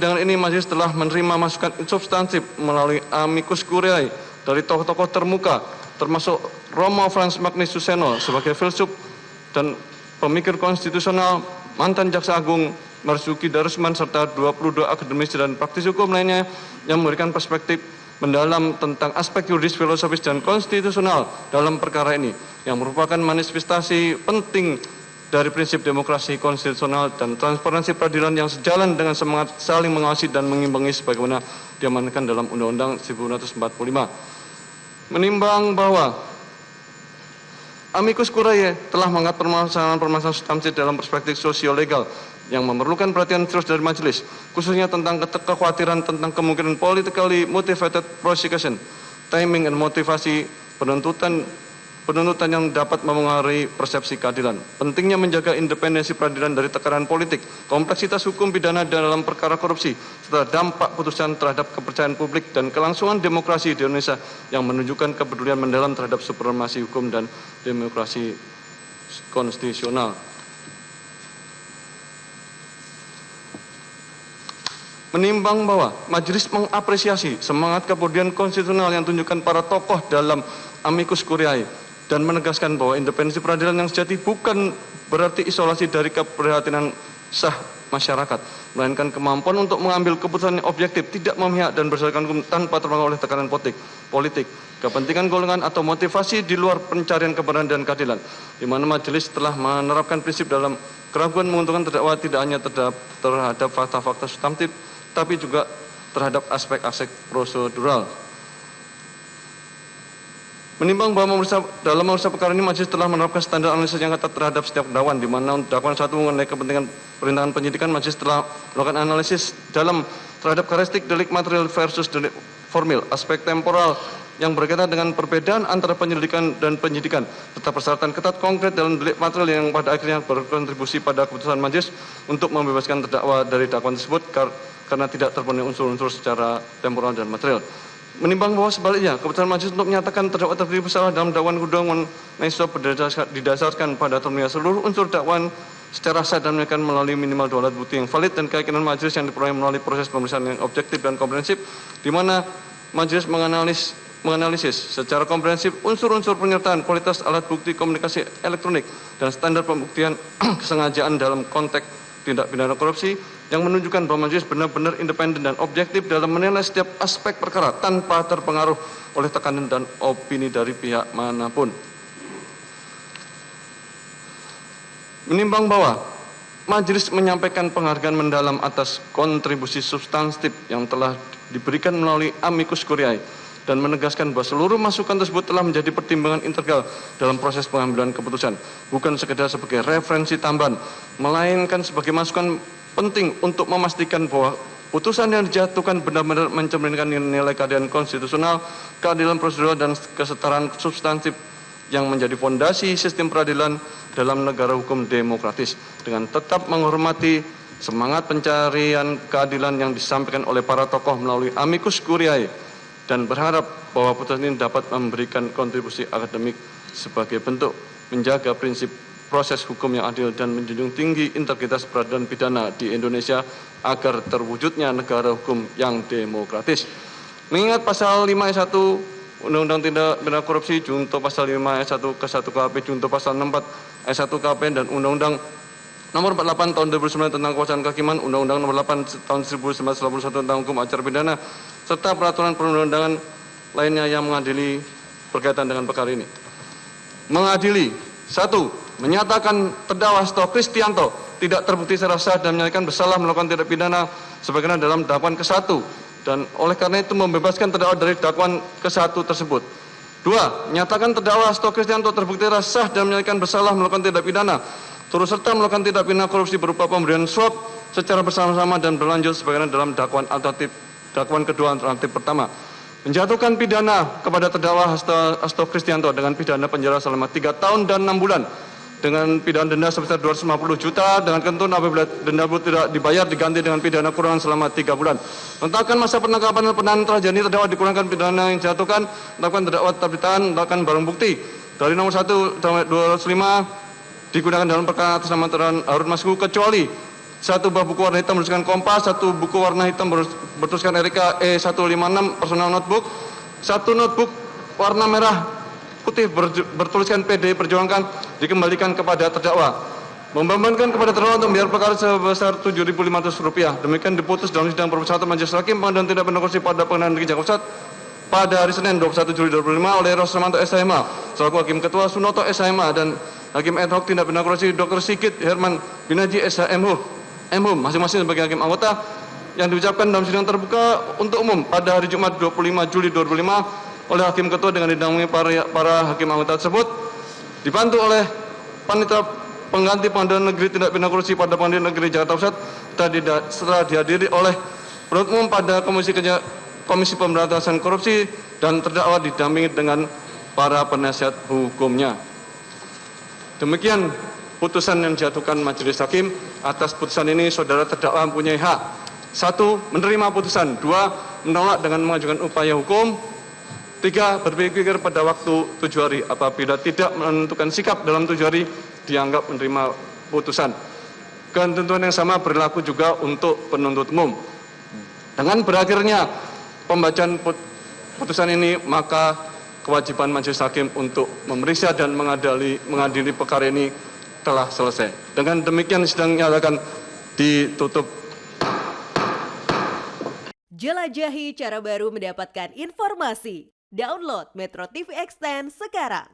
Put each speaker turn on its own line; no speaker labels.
persidangan ini majelis telah menerima masukan substantif melalui amicus curiae dari tokoh-tokoh termuka, termasuk Romo Frans Magnus Suseno sebagai filsuf dan pemikir konstitusional, mantan Jaksa Agung Marzuki Darusman, serta 22 akademisi dan praktisi hukum lainnya yang memberikan perspektif mendalam tentang aspek yuridis, filosofis, dan konstitusional dalam perkara ini, yang merupakan manifestasi penting dari prinsip demokrasi konstitusional dan transparansi peradilan yang sejalan dengan semangat saling mengawasi dan mengimbangi sebagaimana diamanatkan dalam Undang-Undang 1945. Menimbang bahwa amicus curiae telah mengangkat permasalahan-permasalahan substantif dalam perspektif sosio-legal yang memerlukan perhatian terus dari majelis, khususnya tentang kekhawatiran tentang kemungkinan politically motivated prosecution, timing dan motivasi penuntutan yang dapat mempengaruhi persepsi keadilan. Pentingnya menjaga independensi peradilan dari tekanan politik, kompleksitas hukum pidana dalam perkara korupsi, serta dampak putusan terhadap kepercayaan publik dan kelangsungan demokrasi di Indonesia yang menunjukkan kepedulian mendalam terhadap supremasi hukum dan demokrasi konstitusional. Menimbang bahwa majelis mengapresiasi semangat kepedulian konstitusional yang ditunjukkan para tokoh dalam amicus curiae dan menegaskan bahwa independensi peradilan yang sejati bukan berarti isolasi dari keprihatinan sah masyarakat, melainkan kemampuan untuk mengambil keputusan yang objektif, tidak memihak dan berdasarkan hukum tanpa terpengaruh oleh tekanan politik, kepentingan golongan atau motivasi di luar pencarian kebenaran dan keadilan, di mana majelis telah menerapkan prinsip dalam keraguan menguntungkan terdakwa tidak hanya terhadap fakta-fakta substantif, tapi juga terhadap aspek-aspek prosedural. Menimbang bahwa dalam memeriksa perkara ini majelis telah menerapkan standar analisis yang ketat terhadap setiap dakwaan, di mana dakwaan satu mengenai kepentingan perintahan penyidikan, majelis telah melakukan analisis dalam terhadap karakteristik delik material versus delik formil, aspek temporal yang berkaitan dengan perbedaan antara penyelidikan dan penyidikan, serta persyaratan ketat konkret dalam delik material yang pada akhirnya berkontribusi pada keputusan majelis untuk membebaskan terdakwa dari dakwaan tersebut karena tidak terpenuhi unsur-unsur secara temporal dan material. Menimbang bahwa sebaliknya, keputusan majelis untuk menyatakan terdakwa terbukti bersalah dalam dakwaan Gudang Naiswa didasarkan pada terpenuhi seluruh unsur dakwaan secara sah dan menekan melalui minimal 2 alat bukti yang valid dan keyakinan majelis yang diperoleh melalui proses pemeriksaan yang objektif dan komprehensif, di mana majelis menganalisis secara komprehensif unsur-unsur penyertaan, kualitas alat bukti komunikasi elektronik, dan standar pembuktian kesengajaan dalam konteks tindak pidana korupsi yang menunjukkan bahwa majelis benar-benar independen dan objektif dalam menilai setiap aspek perkara tanpa terpengaruh oleh tekanan dan opini dari pihak manapun. Menimbang bahwa majelis menyampaikan penghargaan mendalam atas kontribusi substantif yang telah diberikan melalui amicus curiae dan menegaskan bahwa seluruh masukan tersebut telah menjadi pertimbangan integral dalam proses pengambilan keputusan, bukan sekedar sebagai referensi tambahan, melainkan sebagai masukan penting untuk memastikan bahwa putusan yang dijatuhkan benar-benar mencerminkan nilai keadilan konstitusional, keadilan prosedural, dan kesetaraan substantif yang menjadi fondasi sistem peradilan dalam negara hukum demokratis, dengan tetap menghormati semangat pencarian keadilan yang disampaikan oleh para tokoh melalui amicus curiae, dan berharap bahwa putusan ini dapat memberikan kontribusi akademik sebagai bentuk menjaga prinsip proses hukum yang adil dan menjunjung tinggi integritas peradilan pidana di Indonesia agar terwujudnya negara hukum yang demokratis. Mengingat pasal 5 ayat 1 Undang-Undang Tindak Pidana Korupsi junto pasal 5 ayat 1 ke 1 KUHP junto pasal 64 ayat 1 KUHP dan Undang-Undang Nomor 48 Tahun 2009 tentang Kekuasaan Kehakiman, Undang-Undang Nomor 8 Tahun 1991 tentang Hukum Acara Pidana, serta peraturan perundang-undangan lainnya yang mengadili berkaitan dengan perkara ini. Mengadili, 1. Menyatakan terdakwa Hasto Kristianto tidak terbukti secara sah dan menyatakan bersalah melakukan tindak pidana sebagaimana dalam dakwaan ke-1 dan oleh karena itu membebaskan terdakwa dari dakwaan ke-1 tersebut. 2. Menyatakan terdakwa Hasto Kristianto terbukti secara sah dan menyatakan bersalah melakukan tindak pidana turut serta melakukan tindak pidana korupsi berupa pemberian suap secara bersama-sama dan berlanjut sebagaimana dalam dakwaan kedua alternatif pertama. Menjatuhkan pidana kepada terdakwa Hasto Kristianto dengan pidana penjara selama 3 tahun dan 6 bulan dengan pidana denda sebesar 250 juta dengan ketentuan apabila denda tidak dibayar diganti dengan pidana kurungan selama 3 bulan. Menetapkan masa penangkapan dan penahanan telah jadi terdakwa dikurangkan pidana yang dijatuhkan, menetapkan terdakwa tetap ditahan, menetapkan barang bukti dari nomor 1 sampai 205 digunakan dalam perkara atas nama Harun Masiku kecuali 1 buah buku warna hitam bertuliskan Kompas, 1 buku warna hitam bertuliskan Erika E156 personal notebook, 1 notebook warna merah putih bertuliskan PD Perjuangan dikembalikan kepada terdakwa. Membebankan kepada terdakwa untuk membayar perkara sebesar Rp7.500. Demikian diputus dalam sidang Perpusat Majelis Hakim Pengadilan Tindak Pidana Korupsi pada Pengadilan Negeri Jakarta Pusat pada hari Senin 21 Juli 2025 oleh Rosmanto SHMH selaku Hakim Ketua, Sunoto SHMH dan Hakim Ad hoc Tindak Pidana Korupsi Dr. Sigit Herman Binaji SHMH masing-masing sebagai hakim anggota yang diucapkan dalam sidang terbuka untuk umum pada hari Jumat 25 Juli 2005 oleh Hakim Ketua dengan didampingi para hakim anggota tersebut dibantu oleh panitia pengganti Pengadilan Negeri Tindak Pidana Korupsi pada Pengadilan Negeri Jakarta Pusat setelah dihadiri oleh penuntut umum pada Komisi Pemberantasan Korupsi dan terdakwa didampingi dengan para penasihat hukumnya. Demikian putusan yang dijatuhkan Majelis Hakim. Atas putusan ini saudara terdakwa mempunyai hak: 1. Menerima putusan, 2. Menolak dengan mengajukan upaya hukum, 3. Berpikir pada waktu 7 hari. Apabila tidak menentukan sikap dalam 7 hari, dianggap menerima putusan. Ketentuan yang sama berlaku juga untuk penuntut umum. Dengan berakhirnya pembacaan putusan ini, maka kewajiban Majelis Hakim untuk memeriksa dan mengadili perkara ini telah selesai. Dengan demikian sidang nyatakan ditutup.
Jelajahi cara baru mendapatkan informasi. Download Metro TV Extend sekarang.